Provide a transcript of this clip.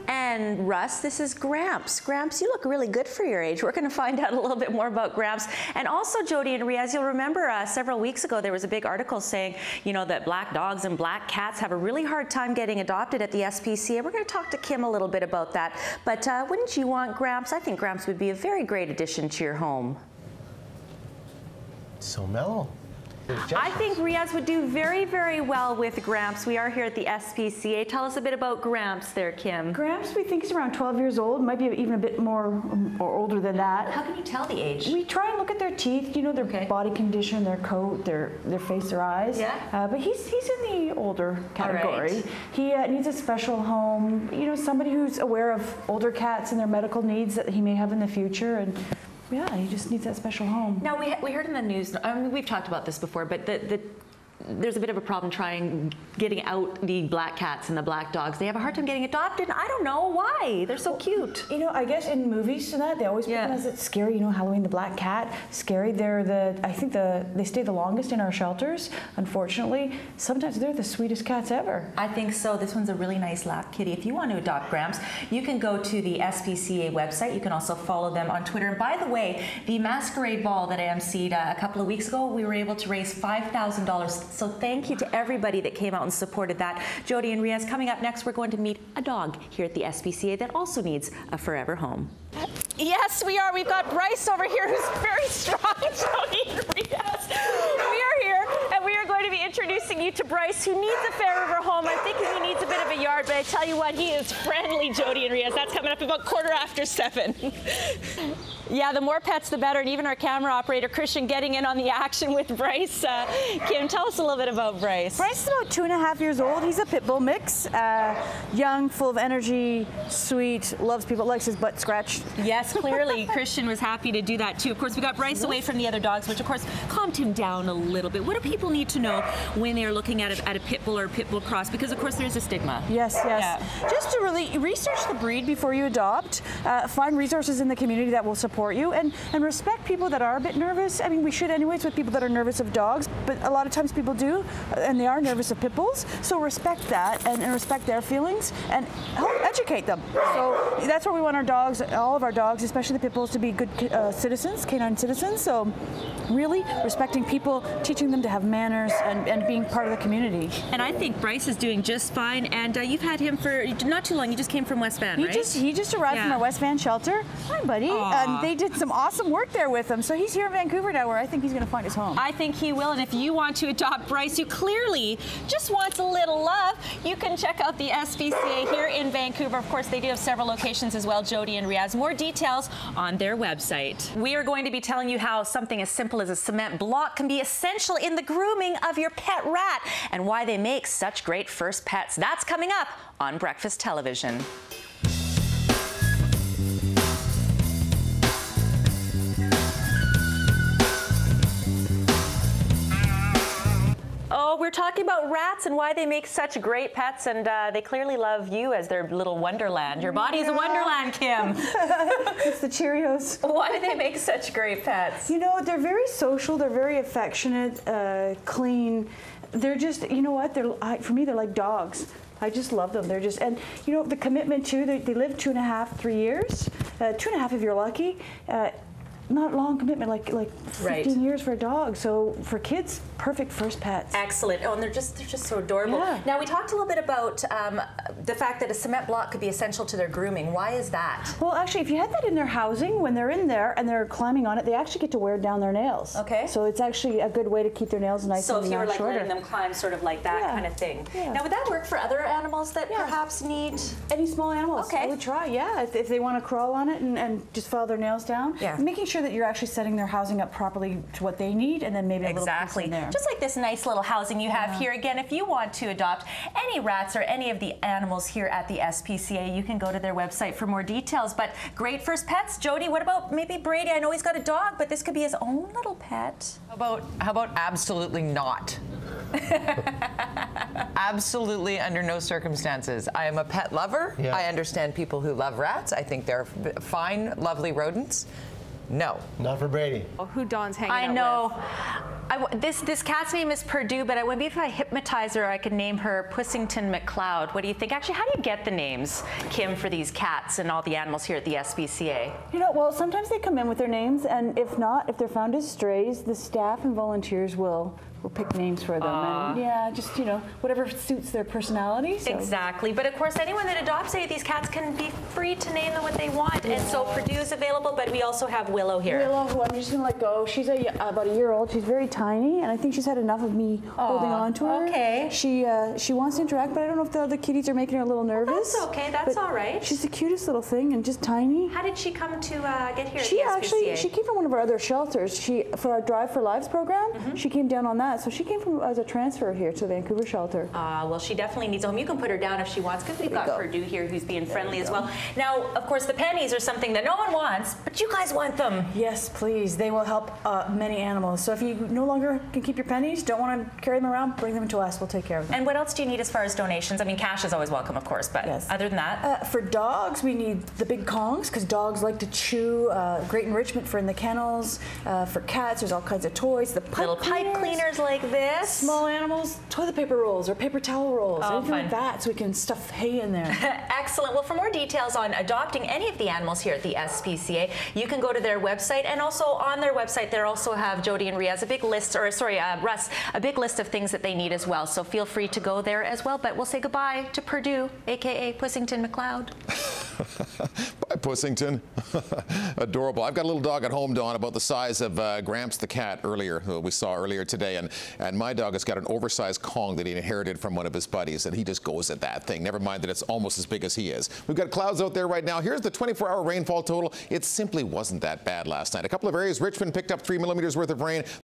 And Russ, this is Gramps. Gramps, you look really good for your age. We're going to find out a little bit more about Gramps. And also, Jody and Riaz, you'll remember several weeks ago there was a big article saying, you know, that black dogs and black cats have a really hard time getting adopted at the SPCA. We're going to talk to Kim a little bit about that. But wouldn't you want Gramps? I think Gramps would be a very great addition to your home. So mellow. I think Riaz would do very, very well with Gramps. We are here at the SPCA. Tell us a bit about Gramps there, Kim. Gramps, we think, is around 12 years old, might be even a bit more or older than that. How can you tell the age? We try and look at their teeth, you know, their body condition, their coat, their face, their eyes. Yeah. But he's in the older category. Right. He needs a special home, you know, somebody who's aware of older cats and their medical needs that he may have in the future. And yeah, he just needs that special home. Now, we heard in the news, I mean, we've talked about this before, but there's a bit of a problem getting out the black cats and the black dogs. They have a hard time getting adopted. I don't know why. They're so cute. You know, I guess in movies and that, they always put them as it's scary. You know, Halloween, the black cat, scary. I think they stay the longest in our shelters, unfortunately. Sometimes they're the sweetest cats ever. I think so. This one's a really nice lap kitty. If you want to adopt Gramps, you can go to the SPCA website. You can also follow them on Twitter. And by the way, the masquerade ball that I emceed a couple of weeks ago, we were able to raise $5,000. So thank you to everybody that came out and supported that. Jody and Riaz, coming up next, we're going to meet a dog here at the SPCA that also needs a forever home. Yes, we are. We've got Bryce over here who's very strong. Jody and Riaz. We are here, and we are going to be introducing you to Bryce, who needs a forever home. I think he needs a bit of a yard, but I tell you what, he is friendly, Jody and Riaz. That's coming up about 7:15. Yeah, the more pets, the better. And even our camera operator, Christian, getting in on the action with Bryce. Kim, tell us a little bit about Bryce. Bryce is about 2.5 years old. He's a pit bull mix. Young, full of energy, sweet, loves people, likes his butt scratched. Yes, clearly. Christian was happy to do that, too. Of course, we got Bryce away from the other dogs, which, of course, calmed him down a little bit. What do people need to know when they're looking at a pit bull or a pit bull cross? Because, of course, there's a stigma. Yes. Yeah. Just to really research the breed before you adopt. Find resources in the community that will support you, and respect people that are a bit nervous. I mean, we should anyways with people that are nervous of dogs, but a lot of times people do, and they are nervous of pit bulls. So respect that and respect their feelings and help educate them. So that's where we want our dogs, all of our dogs, especially the pit bulls, to be good citizens, canine citizens. So really respecting people, teaching them to have manners, and being part of the community. And I think Bryce is doing just fine. And you've had him for not too long. You just came from West Van, right? He just arrived from our West Van shelter. Hi, buddy. And they did some awesome work there with him. So he's here in Vancouver now, where I think he's going to find his home. I think he will. And if you want to adopt Bryce, who clearly just wants a little love, you can check out the SPCA here in Vancouver. Of course, they do have several locations as well, Jody and Riaz. More details on their website. We are going to be telling you how something as simple as a cement block can be essential in the grooming of your pet rat and why they make such great first pets. That's coming up on Breakfast Television. Oh, we're talking about rats and why they make such great pets, and they clearly love you as their little wonderland. Your body is a wonderland, Kim. It's the Cheerios. Why do they make such great pets? You know, they're very social, they're very affectionate, clean. They're just, you know what, for me, they're like dogs. I just love them. They're just, and you know, the commitment too, they live 2.5, 3 years. 2.5 if you're lucky. Not long commitment, like 15 years for a dog. So for kids, perfect first pets. Excellent. Oh, and they're just so adorable. Yeah. Now, we talked a little bit about the fact that a cement block could be essential to their grooming. Why is that? Well, actually, if you had that in their housing, when they're in there and they're climbing on it, they actually get to wear down their nails. Okay. So it's actually a good way to keep their nails nice and shorter. So if you were like letting them climb sort of like that kind of thing. Yeah. Now, would that work for other animals that perhaps need? Any small animals. Okay. I would try, yeah. If they want to crawl on it and just follow their nails down. Yeah. Making sure that you're actually setting their housing up properly to what they need, and then maybe a little piece in there. Just like this nice little housing you have here. Again, if you want to adopt any rats or any of the animals here at the SPCA, you can go to their website for more details. But great first pets. Jody, what about maybe Brady? I know he's got a dog, but this could be his own little pet. How about absolutely not? Absolutely under no circumstances. I am a pet lover. Yeah. I understand people who love rats. I think they're fine, lovely rodents. No. Not for Brady. Who Dawn's hanging out with. I know. This cat's name is Purdue, but maybe if I hypnotize her, I could name her Pussington McLeod. What do you think? Actually, how do you get the names, Kim, for these cats and all the animals here at the SPCA? You know, well, sometimes they come in with their names, and if not, if they're found as strays, the staff and volunteers will pick names for them. And yeah, just, you know, whatever suits their personality. So. Exactly. But of course, anyone that adopts any of these cats can be free to name them what they want. And so Purdue is available, but we also have Willow here. Willow, who I'm just going to let go. She's about a year old. She's very tiny, and I think she's had enough of me holding on to her. Okay. She wants to interact, but I don't know if the other kitties are making her a little nervous. That's okay. That's all right. She's the cutest little thing and just tiny. How did she come to get here She at the SPCA? she came from one of our other shelters. For our Drive for Lives program, she came down on that. So she came from as a transfer here to the Vancouver shelter. Well, she definitely needs a home. You can put her down if she wants, because we've got Purdue here who's being friendly as well. Now, of course, the pennies are something that no one wants, but you guys want them. Yes, please. They will help many animals. So if you no longer can keep your pennies, don't want to carry them around, bring them to us. We'll take care of them. And what else do you need as far as donations? I mean, cash is always welcome, of course, but other than that? For dogs, we need the big Kongs, because dogs like to chew. Great enrichment for in the kennels. For cats, there's all kinds of toys. The little pipe cleaners like this. Small animals, toilet paper rolls or paper towel rolls, anything like that, so we can stuff hay in there. Excellent. Well, for more details on adopting any of the animals here at the SPCA, you can go to their website, and also on their website, they also have Jody and Russ, a big list of things that they need as well. So feel free to go there as well. But we'll say goodbye to Purdue, aka Pussington McLeod. Bye, Pussington. Adorable. I've got a little dog at home, Dawn, about the size of Gramps the cat we saw earlier today, and my dog has got an oversized Kong that he inherited from one of his buddies, and he just goes at that thing. Never mind that it's almost as big as he is. We've got clouds out there right now. Here's the 24-hour rainfall total. It simply wasn't that bad last night. A couple of areas, Richmond picked up 3 millimeters worth of rain.